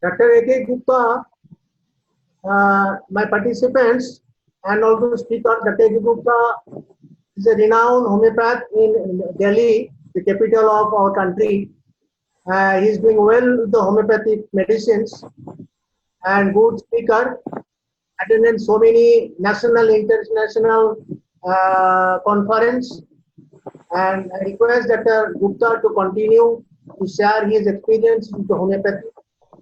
Dr. A.K. Gupta, my participants and also speaker, Dr. A.K. Gupta is a renowned homeopath in Delhi, the capital of our country. He is doing well with the homeopathic medicines and good speaker, attended so many national, international conference, and I request Dr. Gupta to continue to share his experience with the homeopathy,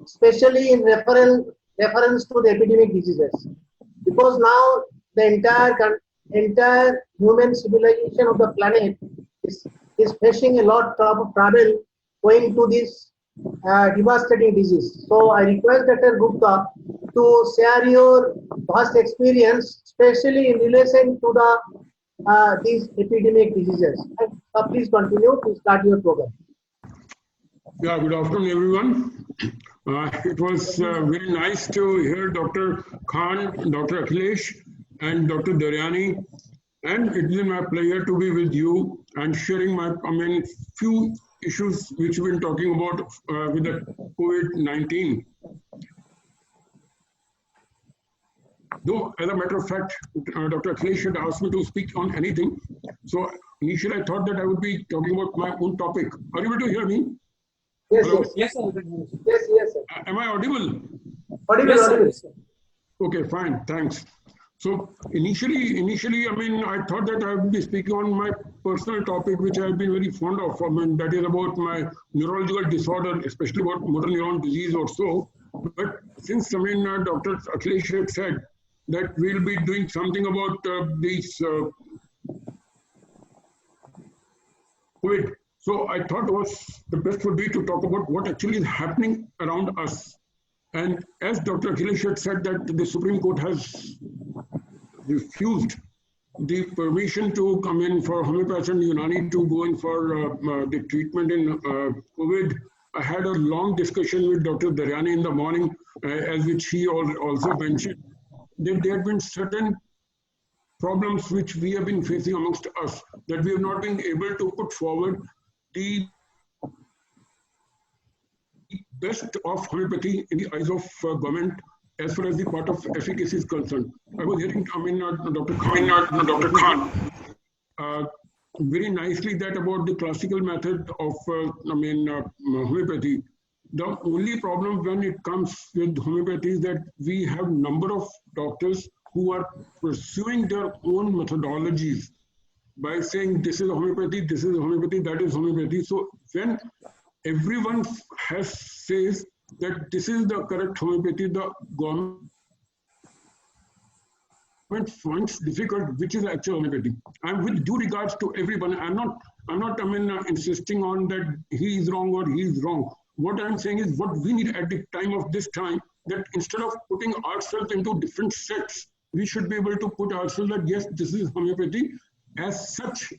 especially in reference to the epidemic diseases, because now the entire human civilization of the planet is facing a lot of trouble going to this devastating disease. So I request Dr. Gupta to share your vast experience, especially in relation to these epidemic diseases. Please continue to start your program. Yeah, good afternoon, everyone. It was very nice to hear Dr. Khan, Dr. Akhilesh, and Dr. Daryani. And it is my pleasure to be with you and sharing few issues which we've been talking about with the COVID-19. Though, as a matter of fact, Dr. Akhilesh had asked me to speak on anything. So initially I thought that I would be talking about my own topic. Are you able to hear me? Yes, Hello? yes, yes, yes, sir. Am I audible? Audible, Yes, sir. audible. Yes, sir. Okay, fine, thanks. So initially, I thought that I would be speaking on my personal topic, which I've been very fond of. That is about my neurological disorder, especially about motor neuron disease or so. But since Dr. Akhilesh had said that we'll be doing something about these COVID. So I thought the best would be to talk about what actually is happening around us. And as Dr. Akhilesh had said that the Supreme Court has refused the permission to come in for homeopaths and Unani to go in for the treatment in COVID. I had a long discussion with Dr. Daryani in the morning, as which he also mentioned, that there have been certain problems which we have been facing amongst us, that we have not been able to put forward the best of homeopathy in the eyes of government as far as the part of efficacy is concerned. I was hearing, Dr. Khan, very nicely that about the classical method of homeopathy. The only problem when it comes with homeopathy is that we have number of doctors who are pursuing their own methodologies by saying this is homeopathy, this is homeopathy, that is homeopathy. So when everyone says that this is the correct homeopathy, the government finds difficult which is actual homeopathy. And with due regards to everyone, I'm not insisting on that he is wrong or he is wrong. What I'm saying is what we need at the time of this time, that instead of putting ourselves into different sects, we should be able to put ourselves that yes, this is homeopathy as such,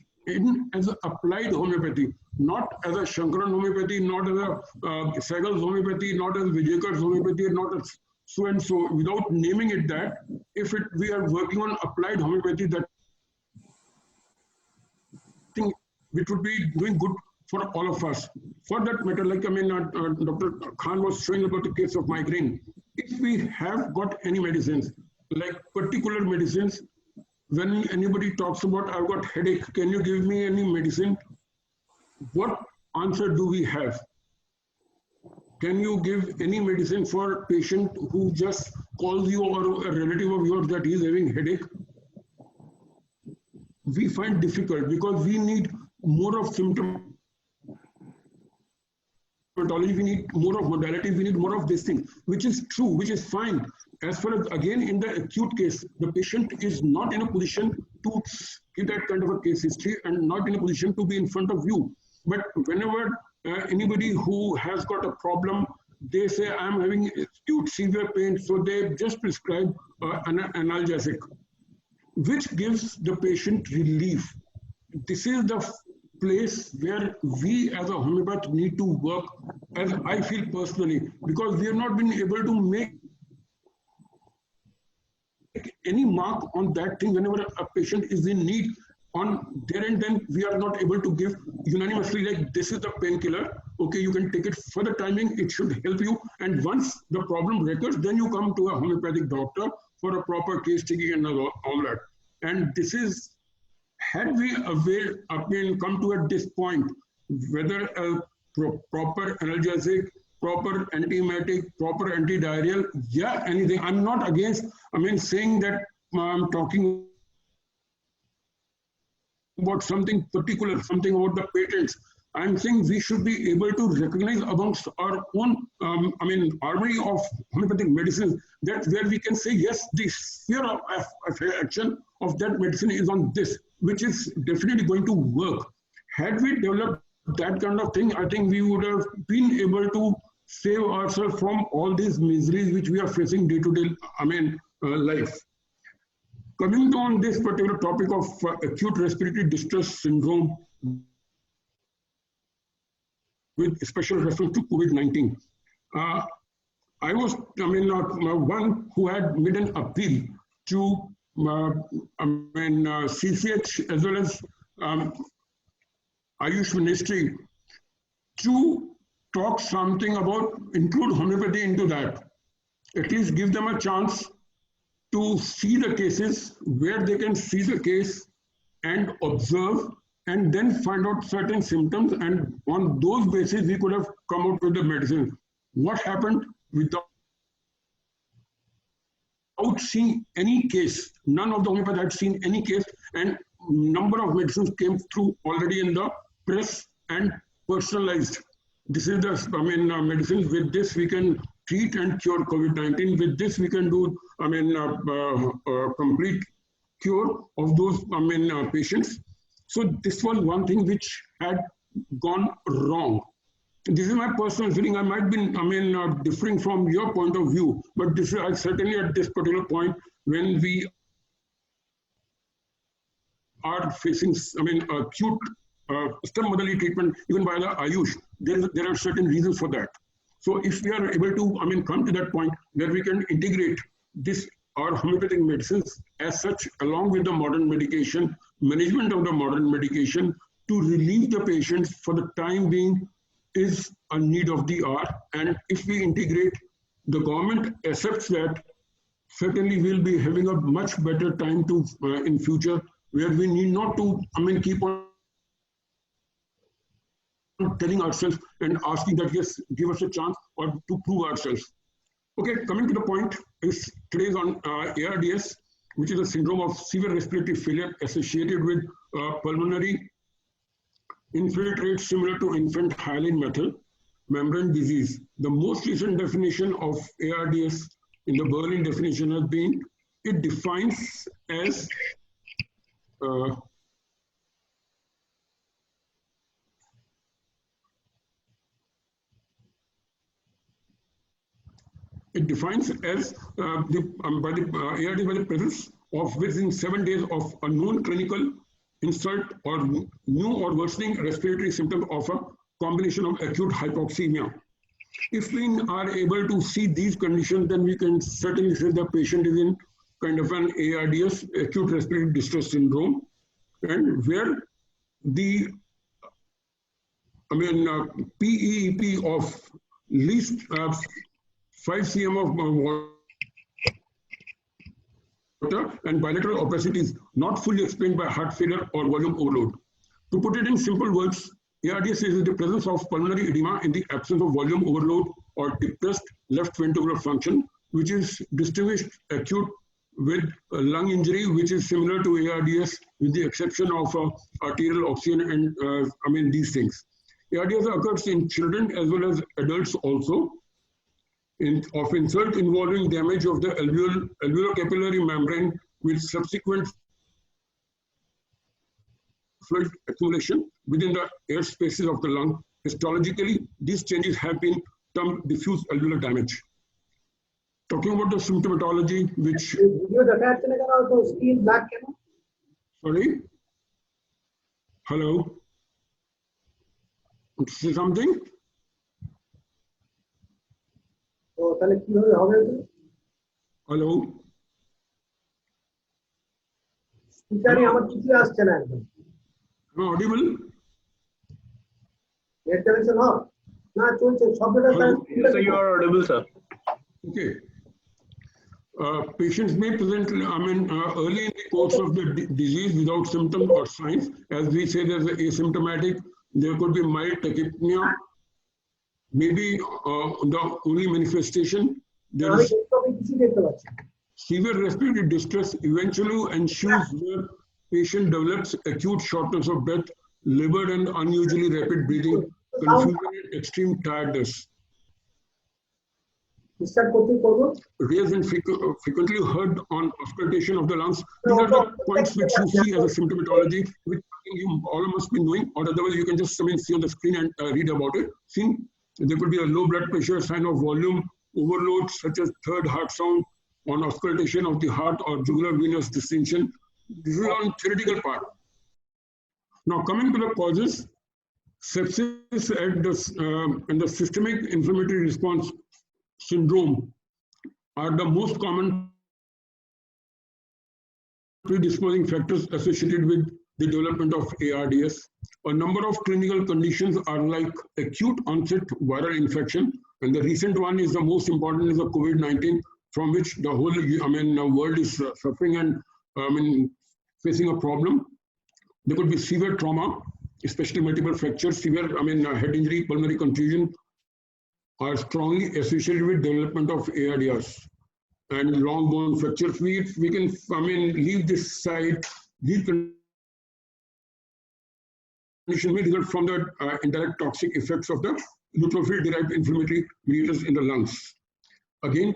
as applied homeopathy, not as a Shankaran homeopathy, not as a Segal's homeopathy, not as Vijayakar's homeopathy, not as so and so, without naming it that. If we are working on applied homeopathy, that thing which would be doing good for all of us. For that matter, like Dr. Khan was showing about the case of migraine. If we have got any medicines, like particular medicines, when anybody talks about I've got headache, can you give me any medicine? What answer do we have? Can you give any medicine for a patient who just calls you or a relative of yours that he's having headache? We find difficult because we need more of symptomatology, we need more of modality, we need more of this thing, which is true, which is fine. As far as, again, in the acute case, the patient is not in a position to give that kind of a case history and not in a position to be in front of you. But whenever anybody who has got a problem, they say, I'm having acute severe pain, so they just prescribe an analgesic, which gives the patient relief. This is the place where we as a homeopath need to work, as I feel personally, because we have not been able to make any mark on that thing. Whenever a patient is in need on there, and then we are not able to give unanimously like this is the painkiller, okay, you can take it for the timing, it should help you. And once the problem recurs, then you come to a homeopathic doctor for a proper case taking and all that. And this is, had we come to at this point, whether a proper analgesic, proper antiemetic, proper antidiarrheal, yeah, anything. I'm not against, saying that I'm talking about something particular, something about the patents. I'm saying we should be able to recognize amongst our own, armory of homeopathic medicines, that where we can say, yes, the sphere of action of that medicine is on this, which is definitely going to work. Had we developed that kind of thing, I think we would have been able to save ourselves from all these miseries which we are facing day to day, life. Coming on this particular topic of acute respiratory distress syndrome with special reference to COVID-19, I was, one who had made an appeal to, CCH as well as Ayush Ministry to talk something about, include homeopathy into that. At least give them a chance to see the cases, where they can see the case and observe, and then find out certain symptoms, and on those basis we could have come out with the medicine. What happened? Without seeing any case, none of the homeopaths had seen any case, and number of medicines came through already in the press and personalized. This is the medicines. With this we can treat and cure COVID-19. With this we can do complete cure of those patients. So this was one thing which had gone wrong. This is my personal feeling. I might be differing from your point of view, but this is certainly at this particular point, when we are facing acute stem modality treatment even by the Ayush, there are certain reasons for that. So if we are able to come to that point where we can integrate this, our homeopathic medicines as such, along with the modern medication, management of the modern medication, to relieve the patients for the time being, is a need of the hour. And if we integrate, the government accepts that, certainly we'll be having a much better time to in future, where we need not to keep on telling ourselves and asking that, yes, give us a chance or to prove ourselves. Okay, coming to the point, is today's on ARDS, which is a syndrome of severe respiratory failure associated with pulmonary infiltrate similar to infant hyaline methyl membrane disease. The most recent definition of ARDS in the Berlin definition has been, it defines as it defines as ARD by the presence of within 7 days of a known clinical insult or new or worsening respiratory symptom of a combination of acute hypoxemia. If we are able to see these conditions, then we can certainly say the patient is in kind of an ARDS, acute respiratory distress syndrome, and where the PEEP of least 5 cm of water and bilateral opacity is not fully explained by heart failure or volume overload. To put it in simple words, ARDS is the presence of pulmonary edema in the absence of volume overload or depressed left ventricular function, which is distinguished acute with lung injury, which is similar to ARDS, with the exception of arterial oxygen and these things. ARDS occurs in children as well as adults also, of insult involving damage of the alveolar capillary membrane with subsequent fluid accumulation within the air spaces of the lung. Histologically, these changes have been termed diffuse alveolar damage. Talking about the symptomatology, which... Sorry? Hello? Say something? Hello? Am I audible? Net connection off. না চলছে শব্দটা Hello? Yes, sir, you are audible, sir. Okay. Patients may present, early in the course of the disease without symptoms or signs. As we say, there's asymptomatic. There could be mild tachypnea. Maybe the only manifestation. There আমি is কিছু দেখতে পাচ্ছি severe respiratory distress eventually ensues where patient develops acute shortness of breath, labored and unusually rapid breathing, confusion and extreme tiredness. Start করতে করবো Raised and frequently heard on auscultation of the lungs. These are the points which you see as a symptomatology, which I think you all must be knowing, or otherwise you can just see on the screen and read about it. See, there could be a low blood pressure, sign of volume overload, such as third heart sound, on auscultation of the heart or jugular venous distension. This is on theoretical part. Now coming to the causes, sepsis and the systemic inflammatory response syndrome are the most common predisposing factors associated with the development of ARDS. A number of clinical conditions are like acute onset viral infection, and the recent one is the most important is the COVID-19, from which the whole world is suffering and facing a problem. There could be severe trauma, especially multiple fractures, severe head injury, pulmonary contusion are strongly associated with development of ARDS. And long bone fractures, we can leave this side. These conditions may result from the indirect toxic effects of the neutrophil-derived inflammatory mediators in the lungs. Again,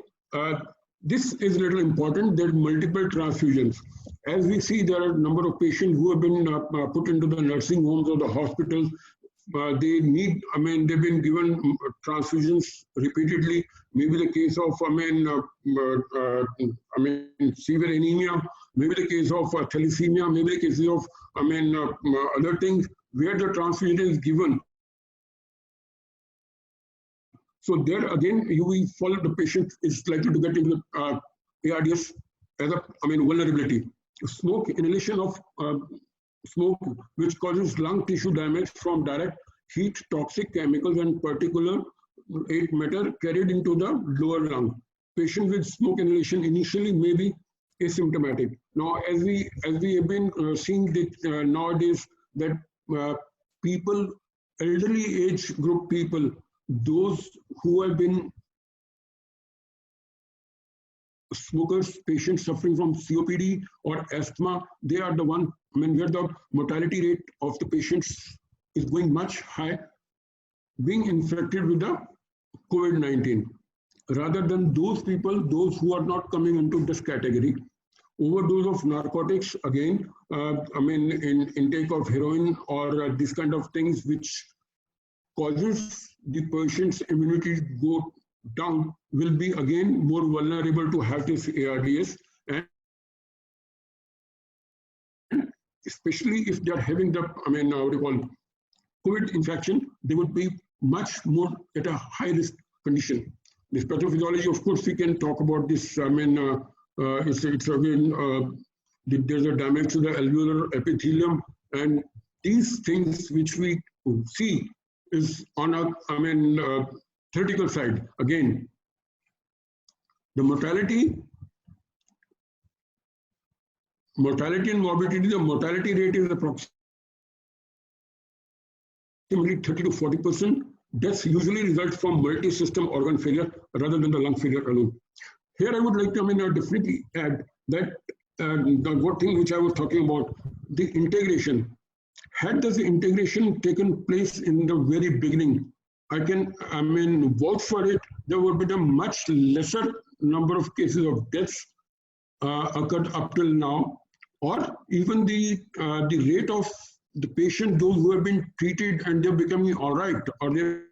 this is a little important. There are multiple transfusions. As we see, there are a number of patients who have been put into the nursing homes or the hospitals. They need, they've been given transfusions repeatedly. Maybe the case of, severe anemia, maybe the case of thalassemia, maybe the cases of, other things where the transfusion is given. So there again, we follow the patient is likely to get into the ARDS as a, vulnerability. Smoke, inhalation of smoke, which causes lung tissue damage from direct heat, toxic chemicals and particulate matter carried into the lower lung. Patient with smoke inhalation initially may be asymptomatic. Now, as we have been seeing that nowadays, that people, elderly age group people, those who have been smokers, patients suffering from COPD or asthma, they are the one, where the mortality rate of the patients is going much high, being infected with the COVID-19, rather than those people, those who are not coming into this category. Overdose of narcotics, again, in intake of heroin or this kind of things, which causes the patient's immunity go down, will be again more vulnerable to have this ARDS, and especially if they are having the, what do you call, COVID infection, they would be much more at a high risk condition. This pathophysiology, of course, we can talk about this. It's again, there's a damage to the alveolar epithelium, and these things which we see is on a, theoretical side. Again, the mortality and morbidity, the mortality rate is approximately 30 to 40%. Deaths usually result from multi-system organ failure rather than the lung failure alone. Here I would like to definitely add that the one thing which I was talking about, the integration. Had this integration taken place in the very beginning, I can vouch for it, there would be a much lesser number of cases of deaths occurred up till now, or even the rate of the patient, those who have been treated and they're becoming all right, or they're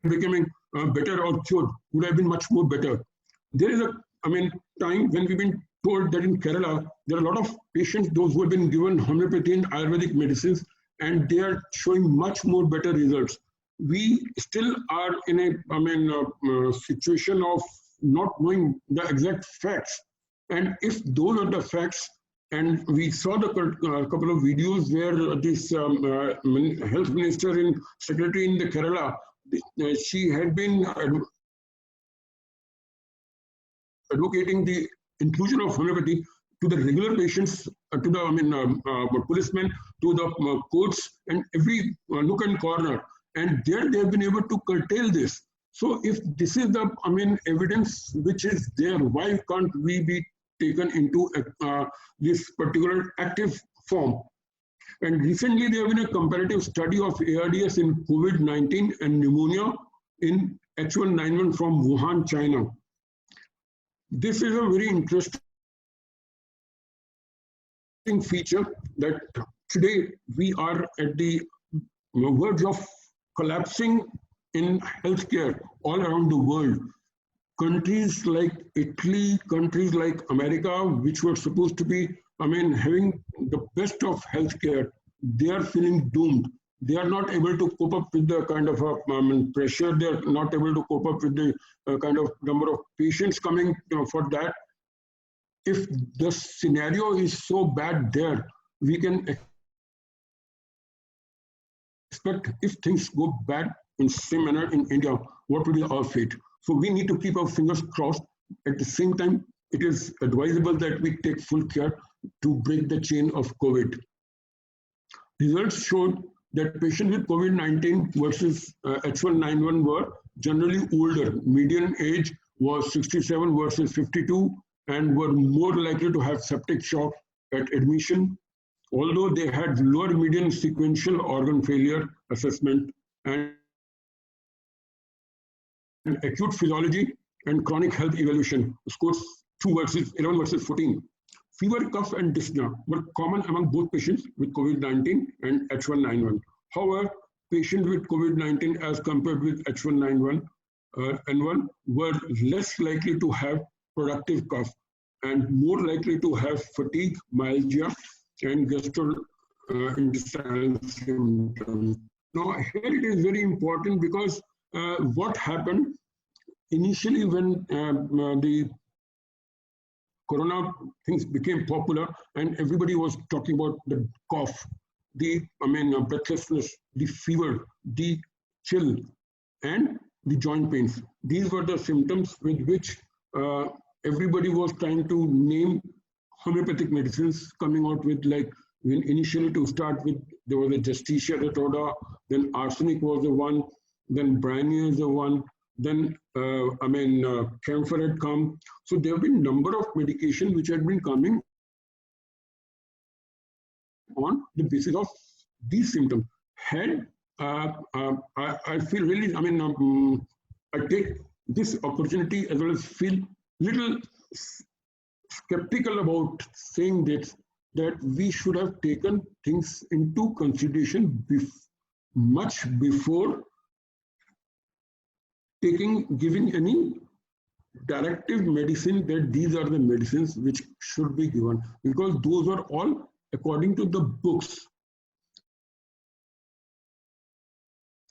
becoming better or cured, would have been much more better. There is a, time when we've been told that in Kerala, there are a lot of patients, those who have been given homeopathy and Ayurvedic medicines, and they are showing much more better results. We still are in a, situation of not knowing the exact facts. And if those are the facts, And we saw the couple of videos where this health minister in secretary in the Kerala, she had been advocating the inclusion of homeopathy to the regular patients, to the policemen, to the courts, and every nook and corner. And there they have been able to curtail this. So if this is the, evidence which is there, why can't we be taken into this particular active form? And recently there have been a comparative study of ARDS in COVID-19 and pneumonia in H1N1 from Wuhan, China. This is a very interesting feature that today we are at the verge of collapsing in healthcare all around the world. Countries like Italy, countries like America, which were supposed to be, having the best of healthcare, they are feeling doomed. They are not able to cope up with the kind of pressure. They are not able to cope up with the kind of number of patients coming for that. If the scenario is so bad there, we can expect if things go bad in same manner in India, what will be our fate? So we need to keep our fingers crossed. At the same time, it is advisable that we take full care to break the chain of COVID. Results showed that patients with COVID-19 versus H1N1 were generally older. Median age was 67 versus 52 and were more likely to have septic shock at admission, although they had lower median sequential organ failure assessment and acute physiology and chronic health evaluation scores 11 versus 14. Fever, cough, and dyspnea were common among both patients with COVID-19 and H1N1. However, patients with COVID-19 as compared with H1N1 were less likely to have productive cough and more likely to have fatigue, myalgia, and gastrointestinal symptoms. Now, here it is very important because what happened initially when the corona things became popular and everybody was talking about the cough, the breathlessness, the fever, the chill, and the joint pains. These were the symptoms with which everybody was trying to name homeopathic medicines, coming out with, like, when initially to start with, there was a Justitia Retoda, then arsenic was the one, then Bryannia is the one, then camphor had come. So there have been number of medication which had been coming on the basis of these symptoms. Had I feel really, I take this opportunity as well as feel little skeptical about saying this, that we should have taken things into consideration much before giving any directive medicine that these are the medicines which should be given, because those are all according to the books.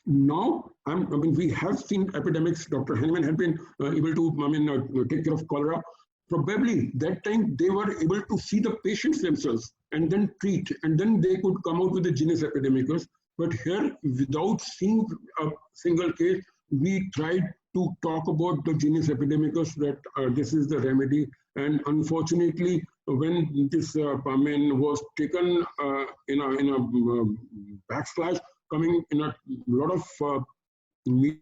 Now, we have seen epidemics. Dr. Hahnemann had been able to take care of cholera. Probably that time they were able to see the patients themselves and then treat, and then they could come out with the genus epidemicus. But here, without seeing a single case, we tried to talk about the genus epidemicus, that this is the remedy. And unfortunately, when this was taken in a backslash, coming in a lot of media,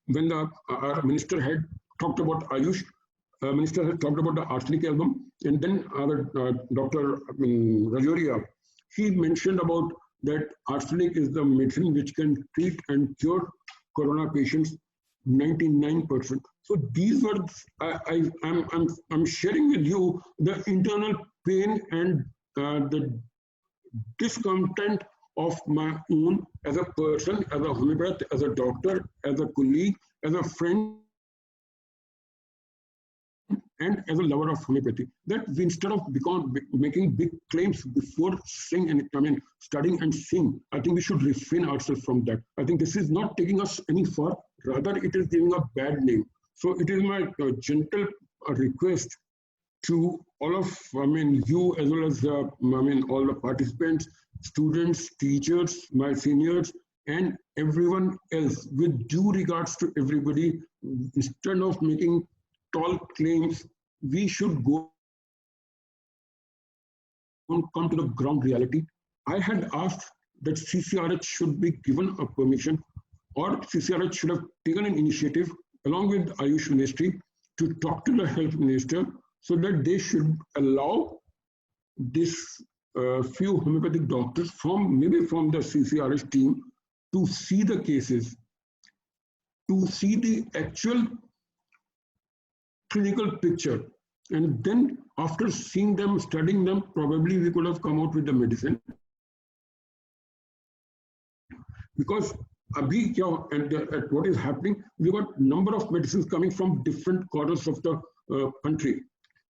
when the minister had talked about Ayush, minister had talked about the arsenic album, and then our Dr. Rajoria, he mentioned about that arsenic is the medicine which can treat and cure corona patients 99%. So these were, I'm sharing with you the internal pain and the discontent of my own as a person, as a homeopath, as a doctor, as a colleague, as a friend, and as a lover of homeopathy. That we, instead of making big claims before saying and studying and seeing, I think we should refrain ourselves from that. I think this is not taking us any far, rather it is giving a bad name. So it is my gentle request to all of, you as well as, all the participants, students, teachers, my seniors, and everyone else, with due regards to everybody, instead of making tall claims, we should go and come to the ground reality. I had asked that CCRH should be given a permission, or CCRH should have taken an initiative along with Ayush Ministry to talk to the Health Minister so that they should allow this few homeopathic doctors from maybe from the CCRH team to see the cases, to see the actual clinical picture. And then after seeing them, studying them, probably we could have come out with the medicine. Because at what is happening, we got number of medicines coming from different corners of the country,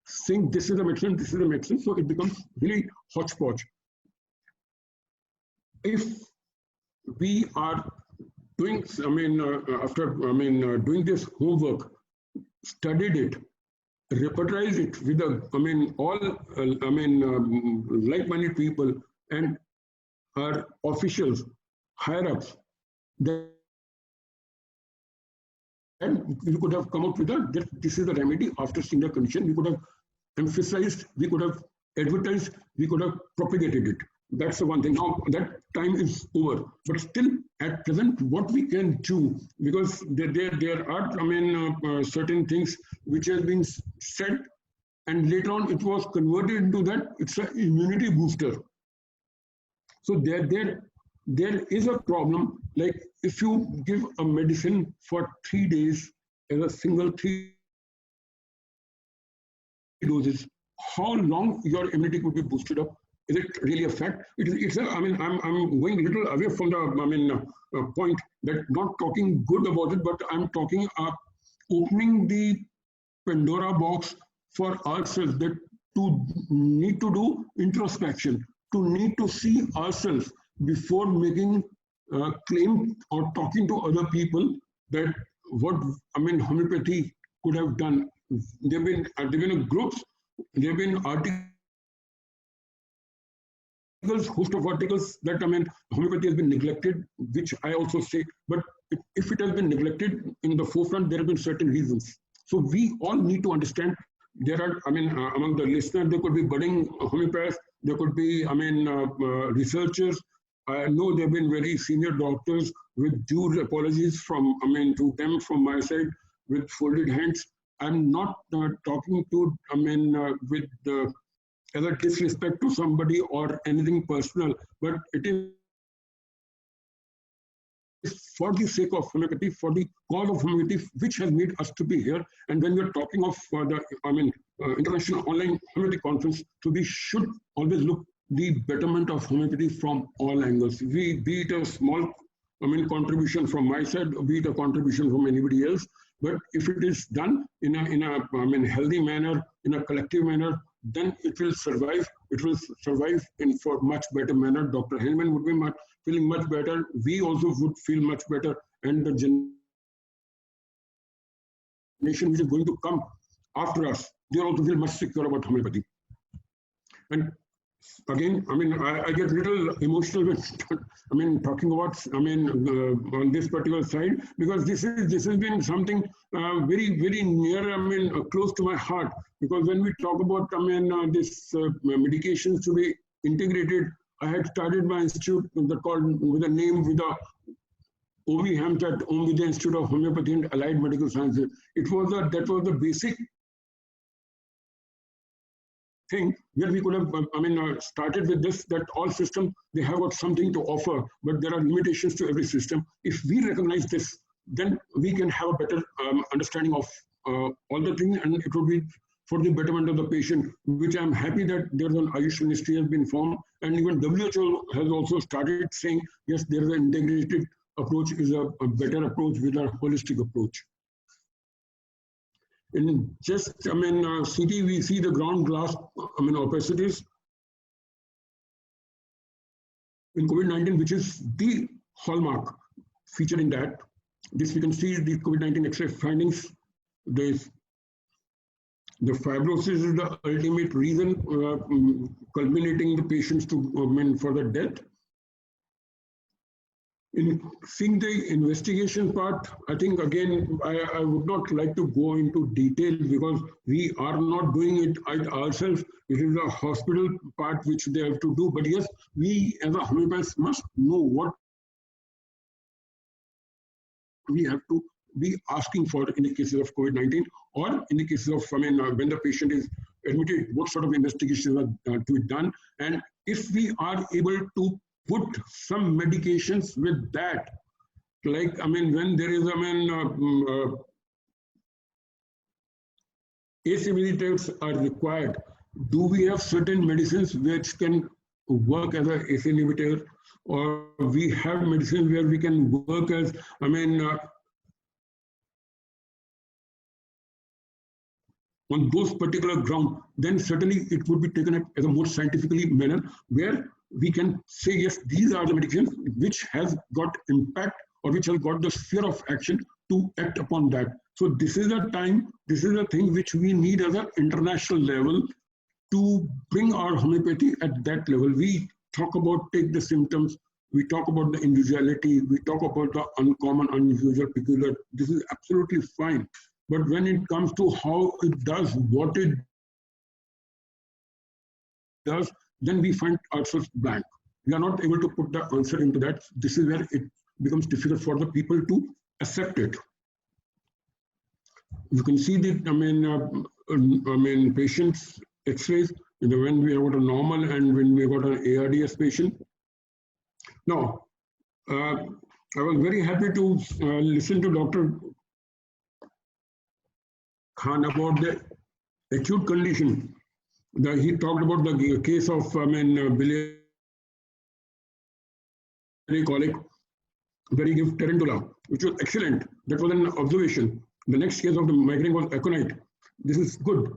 saying this is the medicine, this is the medicine. So it becomes really hodgepodge. If we are doing, after doing this homework, studied it, repertorize it with all like-minded people and our officials, higher ups, then we could have come out with that this is the remedy after seeing the condition. We could have emphasized, we could have advertised, we could have propagated it. That's the one thing. Now that time is over, but still at present, what we can do, because there are certain things which has been said, and later on it was converted into that it's an immunity booster. So there is a problem. Like if you give a medicine for 3 days as a single 3 doses, how long your immunity could be boosted up? Is it really a fact? I'm going a little away from the point that not talking good about it, but I'm talking opening the Pandora box for ourselves, that to need to do introspection, to need to see ourselves before making a claim or talking to other people that what homeopathy could have done. There have been groups, there have been articles, host of articles that homeopathy has been neglected, which I also say. But if it has been neglected in the forefront, there have been certain reasons. So we all need to understand. There are, among the listeners, there could be budding homeopaths, there could be, researchers. I know there have been very senior doctors, with due apologies to them from my side, with folded hands. I'm not talking to, with as a disrespect to somebody or anything personal, but it is for the sake of homeopathy, for the cause of homeopathy, which has made us to be here. And when we're talking of the International Online Homeopathy Conference, so we should always look the betterment of homeopathy from all angles. Be it a small contribution from my side, be it a contribution from anybody else. But if it is done in a healthy manner, in a collective manner, then it will survive. It will survive in for much better manner. Dr. Henneman would be feeling much better. We also would feel much better, and the generation which is going to come after us, they also feel much secure about homeopathy. And again, I get a little emotional when talking about on this particular side, because this has been something very, very near, close to my heart. Because when we talk about this medications to be integrated, I had started my institute called with a name with a OV Hamchat, Om Vidya Institute of Homeopathy and Allied Medical Sciences. That was the basic thing where we could have started with this, that all systems, they have got something to offer, but there are limitations to every system. If we recognize this, then we can have a better understanding of all the things, and it would be for the betterment of the patient, which I'm happy that there's an Ayush Ministry has been formed, and even WHO has also started saying, yes, there is an integrated approach, is a better approach with a holistic approach. In just, CT, we see the ground glass, opacities. In COVID-19, which is the hallmark feature in that. This we can see the COVID-19 X-ray findings. There's The fibrosis is the ultimate reason culminating the patients to for the death. In seeing the investigation part, I think again, I would not like to go into detail because we are not doing it ourselves. It is a hospital part which they have to do. But yes, we as a homeopaths must know what we have to be asking for in the cases of COVID-19 or in the cases of, when the patient is admitted, what sort of investigations are to be done. And if we are able to put some medications with that, like, when there is, ACE inhibitors are required, do we have certain medicines which can work as an ACE inhibitor, or we have medicines where we can work as, on those particular ground, then certainly it would be taken up as a more scientifically manner where we can say, yes, these are the medications which has got impact or which has got the sphere of action to act upon that. So this is the time, this is the thing which we need as an international level to bring our homeopathy at that level. We talk about take the symptoms, we talk about the individuality, we talk about the uncommon, unusual, peculiar. This is absolutely fine. But when it comes to how it does, what it does, then we find ourselves blank. We are not able to put the answer into that. This is where it becomes difficult for the people to accept it. You can see the, patients' X-rays when we have got a normal and when we have got an ARDS patient. Now, I was very happy to listen to Dr. Khan about the acute condition. He talked about the case of biliary colic, where he gave Tarantula, which was excellent. That was an observation. The next case of the migraine was aconite. This is good.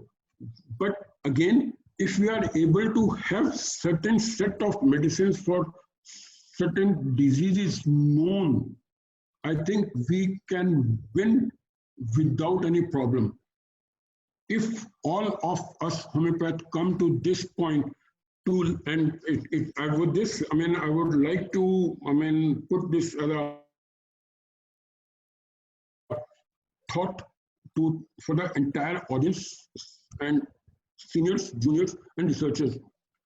But again, if we are able to have certain set of medicines for certain diseases known, I think we can win without any problem. If all of us homeopath come to this point to, and I would like to, put this as a thought to for the entire audience and seniors, juniors, and researchers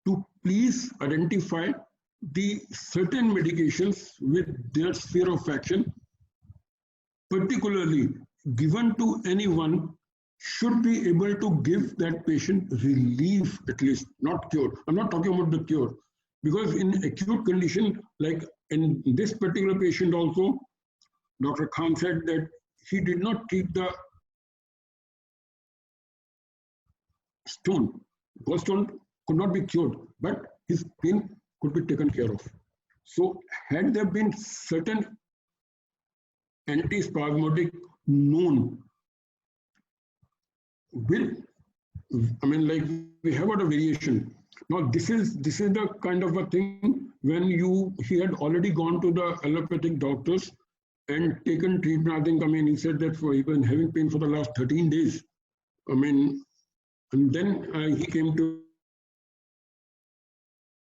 to please identify the certain medications with their sphere of action, particularly given to anyone, should be able to give that patient relief, at least, not cure. I'm not talking about the cure, because in acute condition, like in this particular patient also, Dr. Khan said that he did not treat the stone. Gallstone could not be cured, but his pain could be taken care of. So had there been certain antispasmodic known with, like we have got a variation. Now this is the kind of a thing when he had already gone to the allopathic doctors and taken treatment. I think, he said that for even having pain for the last 13 days. And then he came to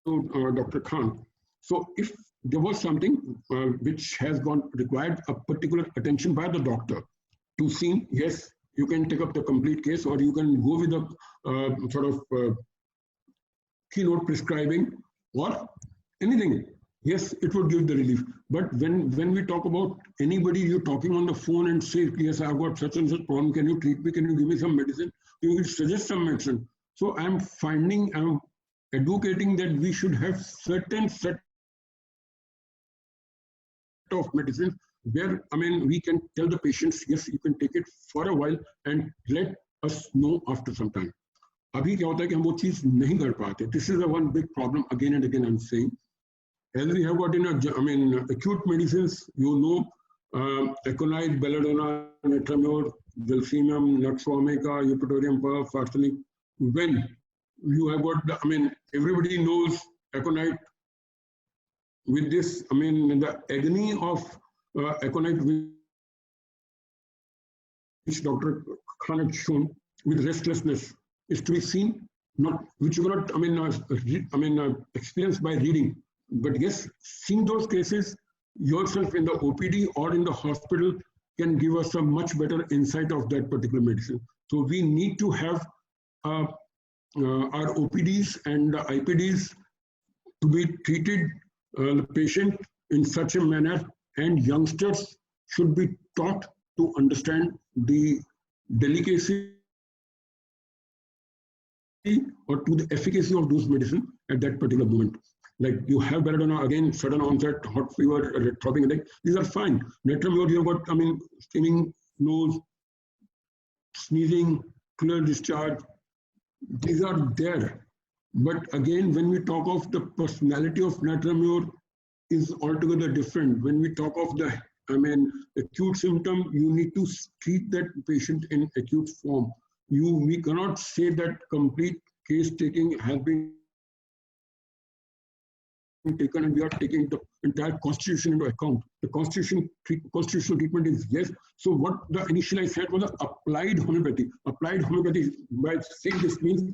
Dr. Khan. So if there was something which has required a particular attention by the doctor to see, yes, you can take up the complete case, or you can go with a keynote prescribing or anything. Yes, it would give the relief. But when we talk about anybody, you're talking on the phone and say, yes, I've got such and such problem, can you treat me, can you give me some medicine? You will suggest some medicine. So I'm advocating that we should have certain set of medicines where, we can tell the patients, yes, you can take it for a while and let us know after some time. अभी क्या होता है कि हम वो चीज नहीं कर पाते. This is the one big problem again and again I'm saying. As we have got in acute medicines, aconite, belladonna, netramyr, dulcinum, nux vomica, eupatorium puff, arsenic. When you have got, everybody knows aconite. With this, the agony of aconite, which Dr. Khan had shown, with restlessness is to be seen, not which you cannot, experience by reading. But yes, seeing those cases yourself in the OPD or in the hospital can give us a much better insight of that particular medicine. So we need to have uh, our OPDs and IPDs to be treated the patient in such a manner, and youngsters should be taught to understand the delicacy or to the efficacy of those medicine at that particular moment. Like you have belladonna, again, sudden onset, hot fever, throbbing headache, these are fine. Natrium, you've got, stinging nose, sneezing, clear discharge, these are there. But again, when we talk of the personality of Natramur is altogether different. When we talk of the, acute symptom, you need to treat that patient in acute form. We cannot say that complete case taking has been taken and we are taking the entire constitution into account. The constitutional treatment is yes. So what the initial I said was applied homeopathy. Applied homeopathy, by saying this means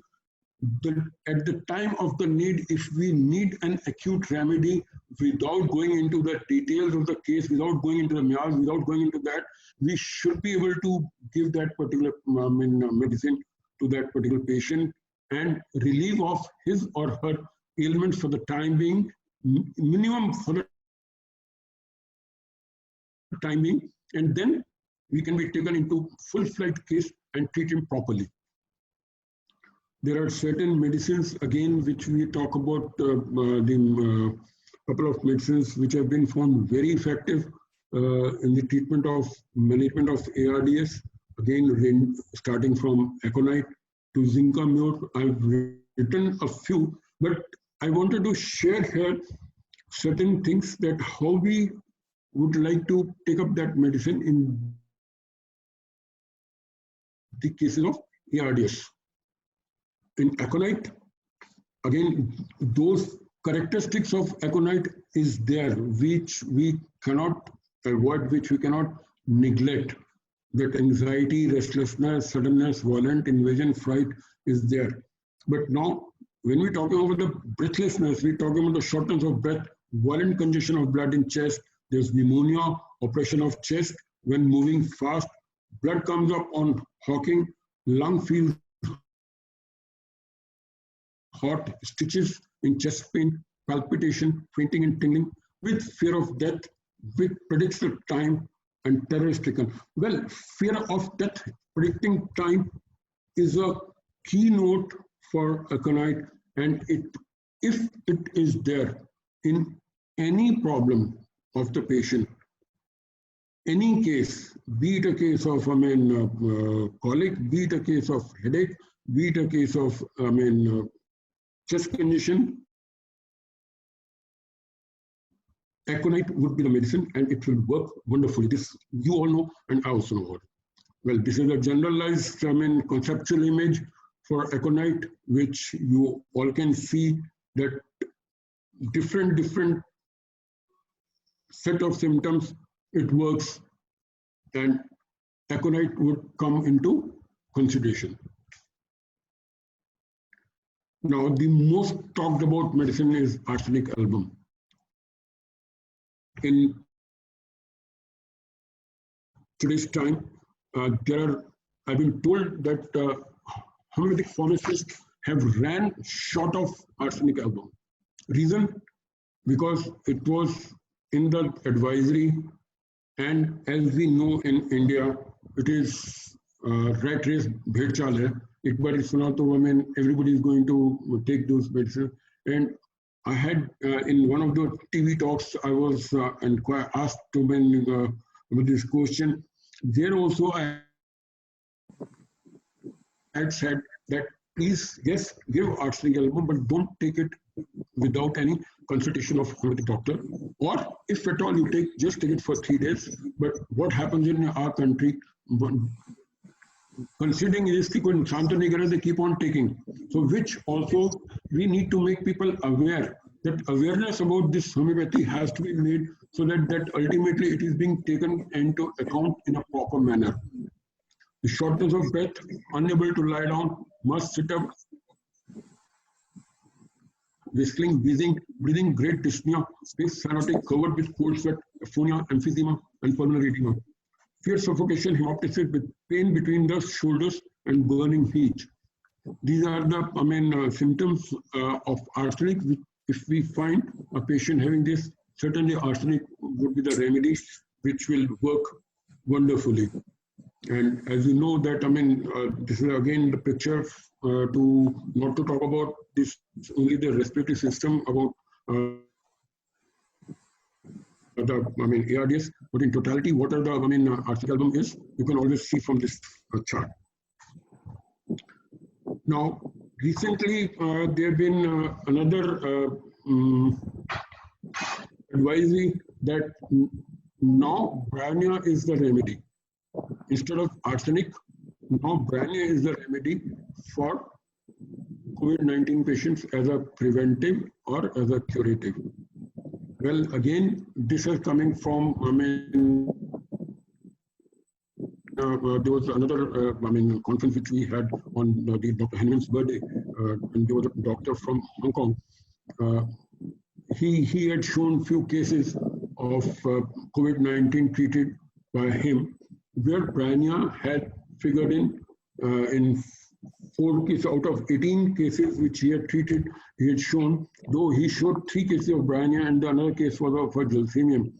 at the time of the need, if we need an acute remedy without going into the details of the case, without going into the mayas, without going into that, we should be able to give that particular medicine to that particular patient and relieve of his or her ailments for the time being, minimum for the time being, and then we can be taken into full-fledged case and treat him properly. There are certain medicines, again, which we talk about, the couple of medicines which have been found very effective in the treatment of management of ARDS. Again, starting from Aconite to Zinca-Mure, I've written a few, but I wanted to share here certain things that how we would like to take up that medicine in the cases of ARDS. In Aconite, again, those characteristics of Aconite is there, which we cannot avoid, which we cannot neglect. That anxiety, restlessness, suddenness, violent invasion, fright is there. But now, when we're talking about the breathlessness, we're talking about the shortness of breath, violent congestion of blood in chest, there's pneumonia, oppression of chest when moving fast, blood comes up on hawking, lung feels hot, stitches in chest pain, palpitation, fainting and tingling, with fear of death, with predicted time and terror stricken. Well, fear of death, predicting time is a keynote for Aconite, and if it is there in any problem of the patient, any case, be it a case of colic, be it a case of headache, be it a case of chest condition, Aconite would be the medicine and it will work wonderfully. This you all know and I also know about it. Well, this is a generalized conceptual image for Aconite, which you all can see that different set of symptoms it works, and Aconite would come into consideration. Now, the most talked about medicine is arsenic album. In today's time, I've been told that homeopathic pharmacists have ran short of arsenic album. Reason? Because it was in the advisory, and as we know in India, it is rat race, bhed chal hai. Ekbar suna to, everybody is going to take those medicines. And I had in one of the TV talks, I was asked to with this question. There also I had said that please, yes, give arsenic album, but don't take it without any consultation of homeopathic doctor. Or if at all you take, just take it for 3 days. But what happens in our country, considering this, they keep on taking. So which also we need to make people aware that awareness about this homeopathy has to be made so that ultimately it is being taken into account in a proper manner. shortness of breath, unable to lie down, must sit up, whistling, breathing, great dyspnea, face cyanotic covered with cold sweat, aphonia, emphysema, and pulmonary edema. Fear suffocation, hemoptysis with pain between the shoulders and burning heat. These are the symptoms of arsenic. If we find a patient having this, certainly arsenic would be the remedy which will work wonderfully. And as you know that, this is again the picture to not to talk about this only the respiratory system about the ARDS, but in totality, what are the arsenic album is, you can always see from this chart. Now, recently there have been another advisory that now Brania is the remedy. Instead of arsenic, now Brania is the remedy for COVID-19 patients as a preventive or as a curative. Well, again, this is coming from, there was another, conference which we had on the Dr. Henman's birthday, and there was a doctor from Hong Kong. He had shown few cases of COVID-19 treated by him, where Brania had figured in 4 cases out of 18 cases which he had treated. He had shown, though he showed 3 cases of Brania and another case was of a Gelsemium,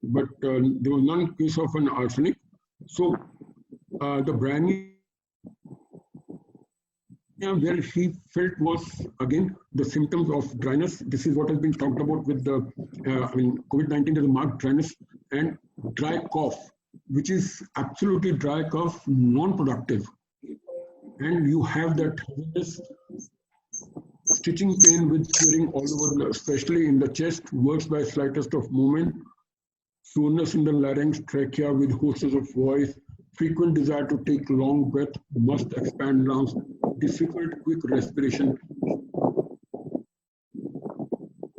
but there was none case of an arsenic. So the Brania where he felt was again the symptoms of dryness. This is what has been talked about with the COVID-19. There's a marked dryness and dry cough, which is absolutely dry cough, non-productive. And you have that stitching pain with tearing all over, especially in the chest, works by slightest of movement, soreness in the larynx, trachea with hoarse of voice, frequent desire to take long breath, must expand lungs, difficult quick respiration,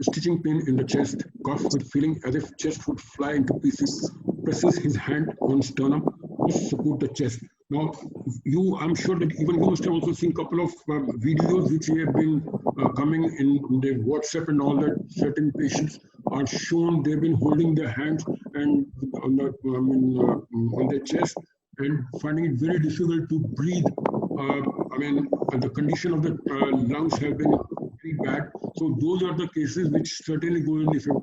stitching pain in the chest, cough with feeling as if chest would fly into pieces, presses his hand on sternum, must support the chest. Now, I'm sure that even you must have also seen a couple of videos which have been coming in the WhatsApp and all that. Certain patients are shown they've been holding their hands and on their chest and finding it very difficult to breathe. The condition of the lungs have been very bad. So those are the cases which certainly go in the favor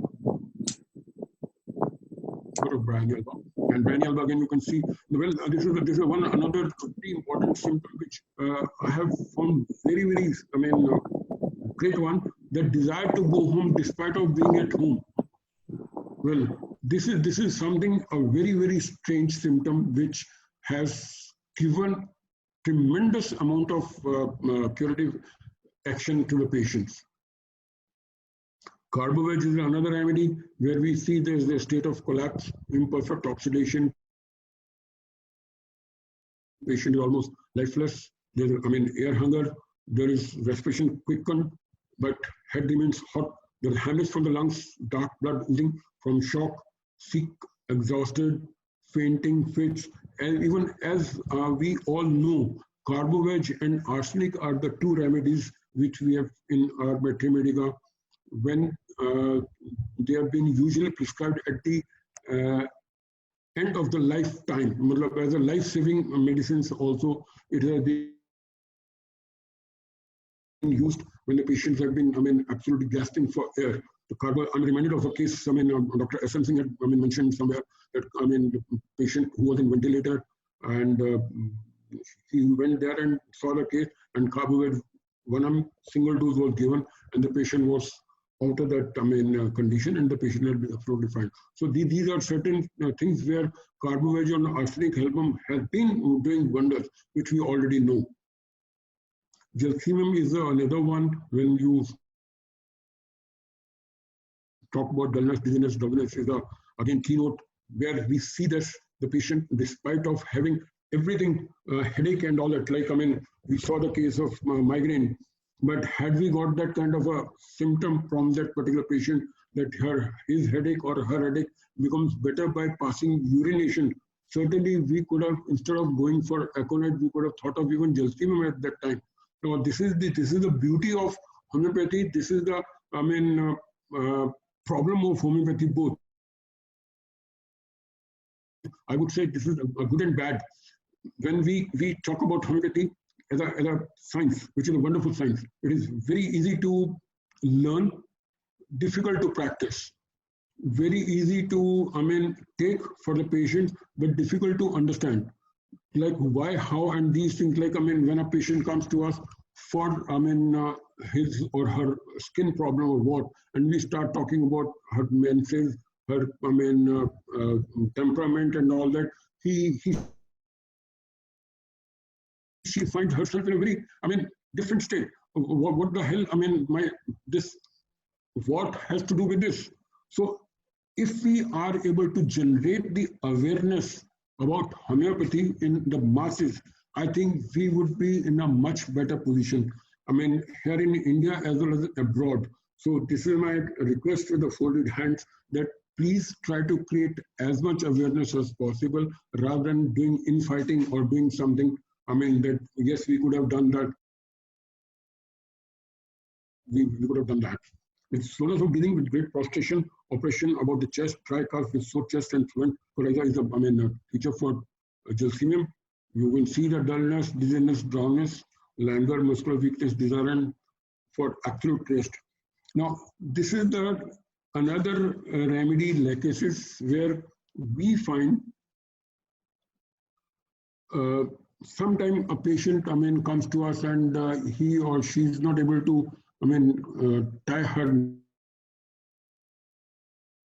of Brania album. And Brania album, again, you can see, well, this is another very important symptom which I have found very, very, great one, that desire to go home despite of being at home. Well, this is something, a very, very strange symptom which has given tremendous amount of curative action to the patients. Carboveg is another remedy where we see there is a state of collapse, imperfect oxidation. Patient is almost lifeless. There's, air hunger. There is respiration quickened, but head remains hot. There is hemorrhage from the lungs, dark blood oozing from shock, sick, exhausted, fainting, fits. And even as we all know, Carboveg and arsenic are the 2 remedies which we have in our Battery Medica when they have been usually prescribed at the end of the lifetime. As a life-saving medicines also, it has been used when the patients have been, absolutely gasping for air. I'm reminded of a case, Dr. S.M. Singh had mentioned somewhere that, the patient who was in ventilator and he went there and saw the case and Carboveg, one single dose was given and the patient was out of that condition and the patient will be absolutely fine. So these are certain things where Carboveg and arsenic album has been doing wonders, which we already know. Gelsemium is another one when you talk about dullness, dizziness, drowsiness is again keynote where we see this, the patient, despite of having everything, headache and all that, like, we saw the case of migraine, but had we got that kind of a symptom from that particular patient that his headache or her headache becomes better by passing urination certainly we could have, instead of going for Aconite, we could have thought of even Gelsemium at that time. Now this is the beauty of homeopathy. This is the problem of homeopathy both. I would say this is a good and bad. When we talk about homeopathy as a science, which is a wonderful science, it is very easy to learn, difficult to practice. Very easy to, take for the patient, but difficult to understand. Like why, how, and these things. Like, when a patient comes to us for, his or her skin problem or what, and we start talking about her menses, her, temperament and all that, she finds herself in a very, different state. What the hell, what has to do with this? So if we are able to generate the awareness about homeopathy in the masses, I think we would be in a much better position. Here in India as well as abroad. So this is my request with the folded hands, that please try to create as much awareness as possible rather than doing infighting or doing something. That yes, we could have done that. We could have done that. With slowness of breathing with great prostration, oppression about the chest, dry cough with sore chest and fluent coryza is a feature for Gelsemium. You will see the dullness, dizziness, drowsiness, languor, muscular weakness, desire for absolute rest. Now, this is another remedy, lachesis, where we find sometimes a patient comes to us and he or she is not able to tie her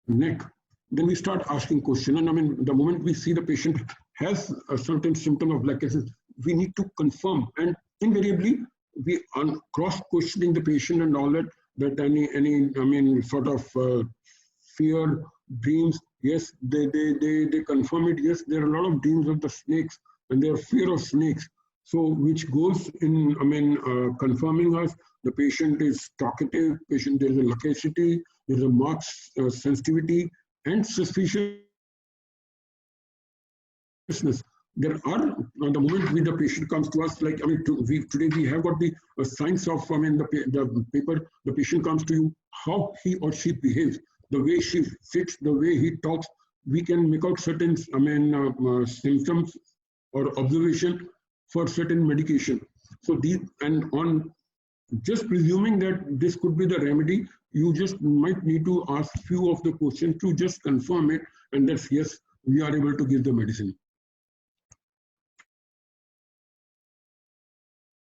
neck. Then we start asking questions, and the moment we see the patient has a certain symptom of lachesis, we need to confirm, and invariably we are cross-questioning the patient and all that any sort of fear, dreams. Yes, they confirm it. Yes, there are a lot of dreams of the snakes and their fear of snakes. So which goes in, confirming us, the patient is talkative, patient, there's a loquacity, there's a marked sensitivity and suspiciousness. There are, the moment the patient comes to us, like, today we have got the science of, the paper, the patient comes to you, how he or she behaves, the way she sits, the way he talks, we can make out certain, symptoms or observation for certain medication. So these, and on just presuming that this could be the remedy, you just might need to ask few of the questions to just confirm it, and that's yes, we are able to give the medicine.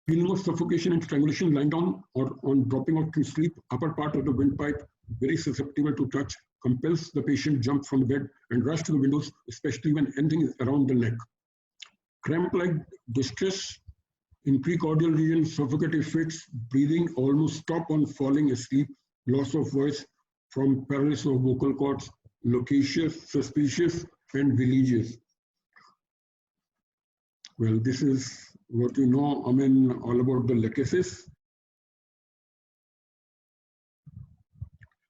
Feeling of suffocation and strangulation lying down or on dropping out to sleep, upper part of the windpipe, very susceptible to touch, compels the patient jump from the bed and rush to the windows, especially when anything is around the neck. Cramp-like distress in precordial region, suffocative fits, breathing almost stop on falling asleep, loss of voice from paralysis of vocal cords, loquacious, suspicious, and religious. Well, this is what you know, all about the lachesis.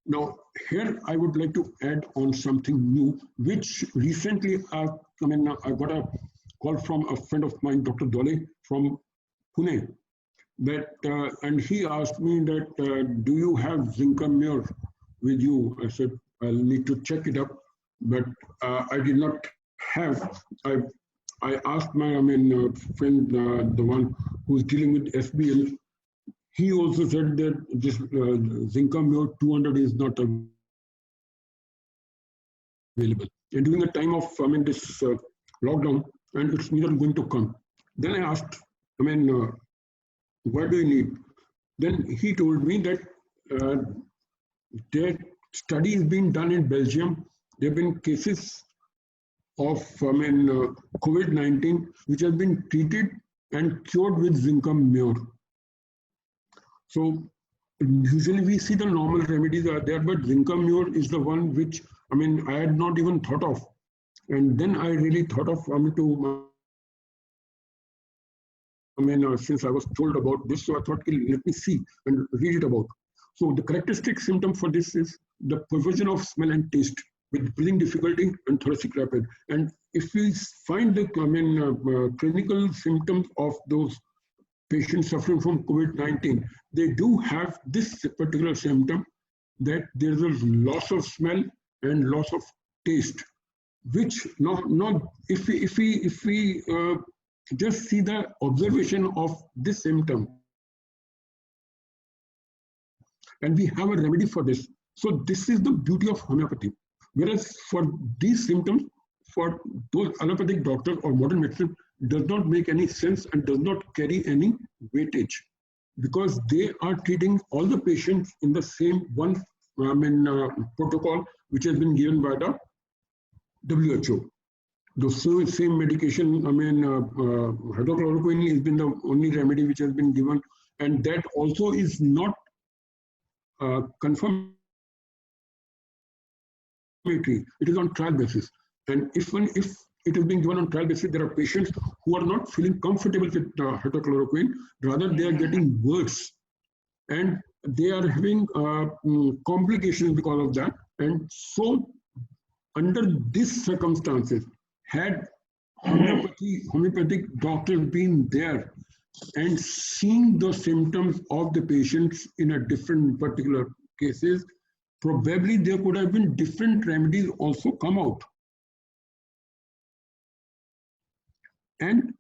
Now, here I would like to add on something new, which recently I got a call from a friend of mine, Dr. Dole from Pune, that and he asked me that do you have Zinc-Mur with you? I said I'll need to check it up, but I did not have. I asked my friend, the one who's dealing with SBL. He also said that this Zinc-Mur 200 is not available. And during the time of this lockdown, and it's neither going to come. Then I asked, what do you need? Then he told me that their study is being done in Belgium. There have been cases of COVID-19 which have been treated and cured with Zinc-Mur. So usually we see the normal remedies are there, but Zinc-Mur is the one which I had not even thought of. And then I really thought of since I was told about this, so I thought, let me see and read it about. So the characteristic symptom for this is the perversion of smell and taste with breathing difficulty and thoracic rapid. And if we find the clinical symptoms of those patients suffering from COVID-19, they do have this particular symptom, that there is a loss of smell and loss of taste, which not if we just see the observation of this symptom, and we have a remedy for this. So this is the beauty of homeopathy. Whereas for these symptoms, for those allopathic doctors or modern medicine, does not make any sense and does not carry any weightage, because they are treating all the patients in the same one protocol which has been given by the WHO. The same medication, hydrochloroquine has been the only remedy which has been given, and that also is not confirmatory. It is on trial basis. And if it is being given on trial basis, there are patients who are not feeling comfortable with hydrochloroquine, rather they are getting worse, and they are having complications because of that. And so under these circumstances, had homeopathic doctors been there and seeing the symptoms of the patients in a different particular cases, probably there could have been different remedies also come out. And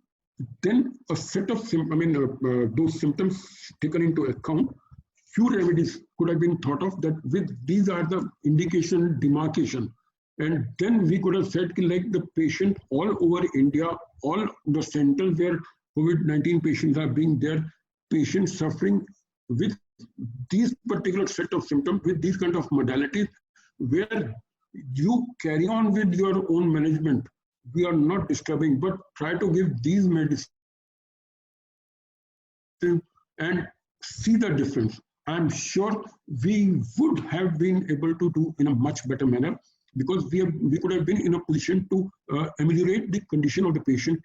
then a set of those symptoms taken into account, few remedies could have been thought of, that with these are the indication demarcation. And then we could have said, like the patient all over India, all the centers where COVID-19 patients are being there, patients suffering with these particular set of symptoms, with these kind of modalities, where you carry on with your own management. We are not disturbing, but try to give these medicines and see the difference. I'm sure we would have been able to do in a much better manner, because we could have been in a position to ameliorate the condition of the patient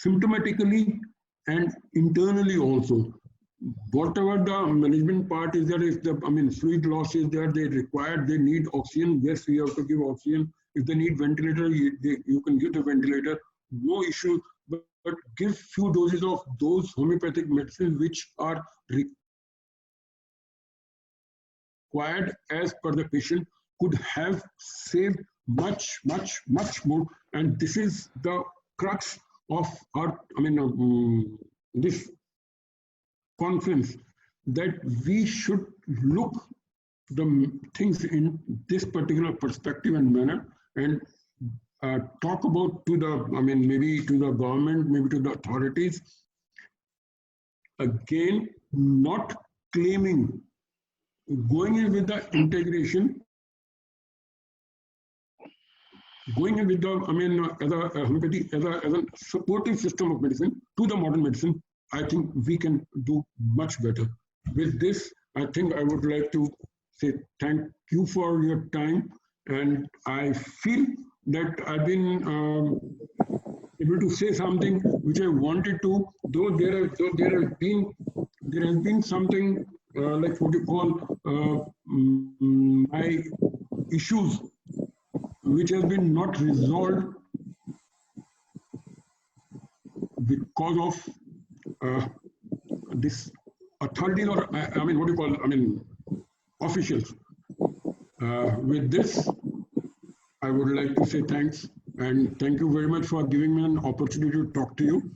symptomatically and internally also. Whatever the management part is there, if the fluid loss is there, they need oxygen. Yes, we have to give oxygen. If they need ventilator, you can give the ventilator, no issue. But give few doses of those homeopathic medicines which are required as per the patient, could have saved much more. And this is the crux of our this conference, that we should look the things in this particular perspective and manner, and talk about to the maybe to the government, maybe to the authorities, again, not claiming, going in with the integration, going in with the as a homeopathy, as a supportive system of medicine to the modern medicine. I think we can do much better. With this, I think I would like to say thank you for your time, and I feel that I've been able to say something which I wanted to, though there has been something like what you call my issues which has been not resolved because of this authorities, or what do you call, officials. With this, I would like to say thanks, and thank you very much for giving me an opportunity to talk to you.